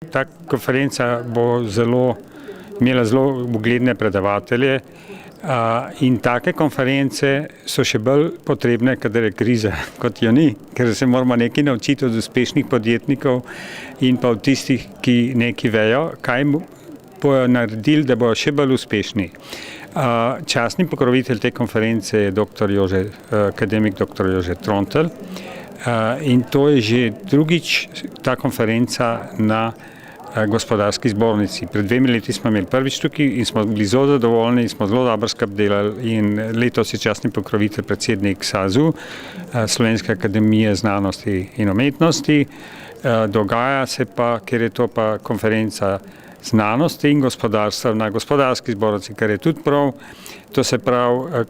Ta konferenca bo imela zelo ugledne predavatelje in take konference so še bolj potrebne, kadar je kriza, kot jo ni, ker se moramo nekaj naučiti od uspešnih podjetnikov in pa od tistih, ki nekaj vejo, kaj bojo naredili, da bojo še bolj uspešni. Častni pokrovitelj te konference je akademik dr. Jože Trontelj. In to je že drugič ta konferenca na gospodarski zbornici. Pred 2 leti smo imeli prvič tukaj in smo bili zelo zadovoljni in smo zelo dobro skupaj delali in letos je častni pokrovitelj predsednik SAZU, Slovenske akademije znanosti in umetnosti. Dogaja se pa, ker je to pa konferenca znanosti in gospodarstva na gospodarski zbornici, kar je tudi prav. To se pravi,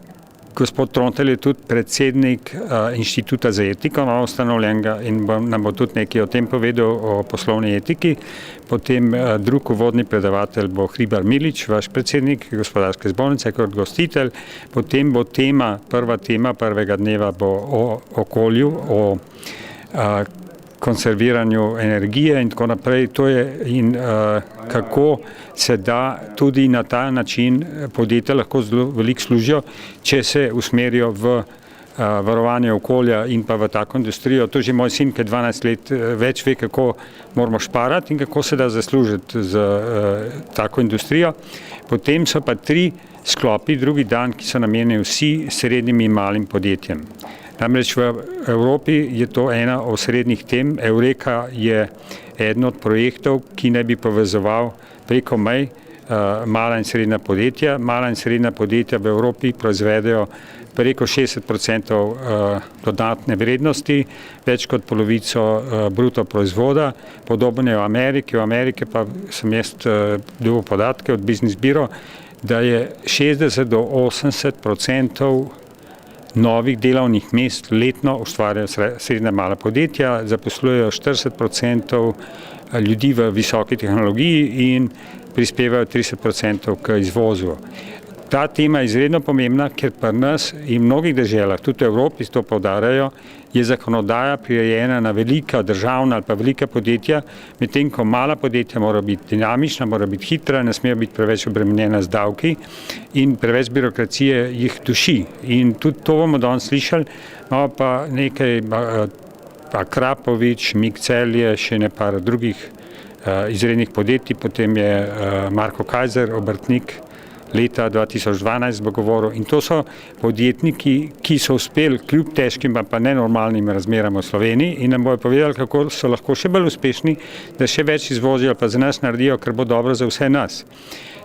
gospod Trontelj je tudi predsednik Inštituta za etiko novoustanovljenega in nam bo tudi nekaj o tem povedal, o poslovni etiki. Potem drug uvodni predavatelj bo Hribar Milič, vaš predsednik gospodarske zbornice kot gostitelj. Potem bo prva tema prvega dneva bo o okolju, o konserviranju energije in tako naprej. To je in kako se da tudi na ta način podjetja lahko zelo veliko služijo, če se usmerijo v varovanje okolja in pa v tako industrijo. To že moj sin, ki je 12 let več ve, kako moramo šparati in kako se da zaslužiti z tako industrijo. Potem so pa 3 sklopi drugi dan, ki so namenjeni vsi srednjim in malim podjetjem. Namreč v Evropi je to ena od srednjih tem. Eureka je eden od projektov, ki naj bi povezoval preko mej mala in srednja podjetja. Mala in srednja podjetja v Evropi proizvedejo preko 60% dodatne vrednosti, več kot polovico bruto proizvoda. Podobno je v Ameriki. V Ameriki pa sem jaz dobil podatke od Business Bureau, da je 60 do 80% novih delovnih mest letno ustvarjajo srednja mala podjetja, zaposlujejo 40% ljudi v visoki tehnologiji in prispevajo 30% k izvozu. Ta tema je izredno pomembna, ker pri nas in mnogih deželah, tudi v Evropi to poudarjajo, je zakonodaja prirejena na velika državna ali pa velika podjetja, medtem ko mala podjetja morajo biti dinamična, morajo biti hitra, ne smejo biti preveč obremenjena z davki in preveč birokracije jih duši. In tudi to bomo danes slišali, imamo pa nekaj Akrapovič, Mik Celje, še nekaj drugih izrednih podjetij, potem je Marko Kajzer, obrtnik, leta 2012 bo govoril. In to so podjetniki, ki so uspeli kljub težkim pa nenormalnim razmeram v Sloveniji in nam bojo povedali, kako so lahko še bolj uspešni, da še več izvozijo pa za nas naredijo, kar bo dobro za vse nas.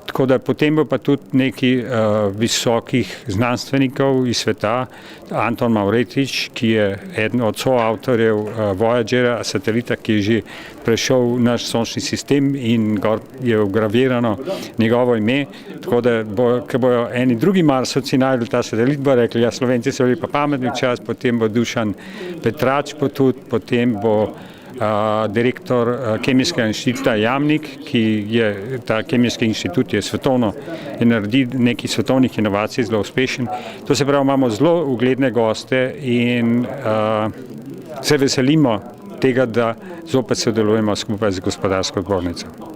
Tako da potem bo pa tudi nekaj visokih znanstvenikov iz sveta, Anton Mavretič, ki je eden od soavtorjev Voyagera, satelita, ki je že prešel naš sončni sistem in gor je vgravirano njegovo ime. Tako da ko bojo eni drugi Marsovci najdli ta satelit, bo rekli, ja, Slovenci so bili pa pametni čas, potem bo Dušan Petrač potem bo direktor Kemijskega inštituta Jamnik, ki je, ta Kemijski inštitut je svetovno, je naredil nekaj svetovnih inovacij, zelo uspešen. To se pravi, imamo zelo ugledne goste in se veselimo tega, da zopet sodelujemo skupaj z gospodarsko zbornico.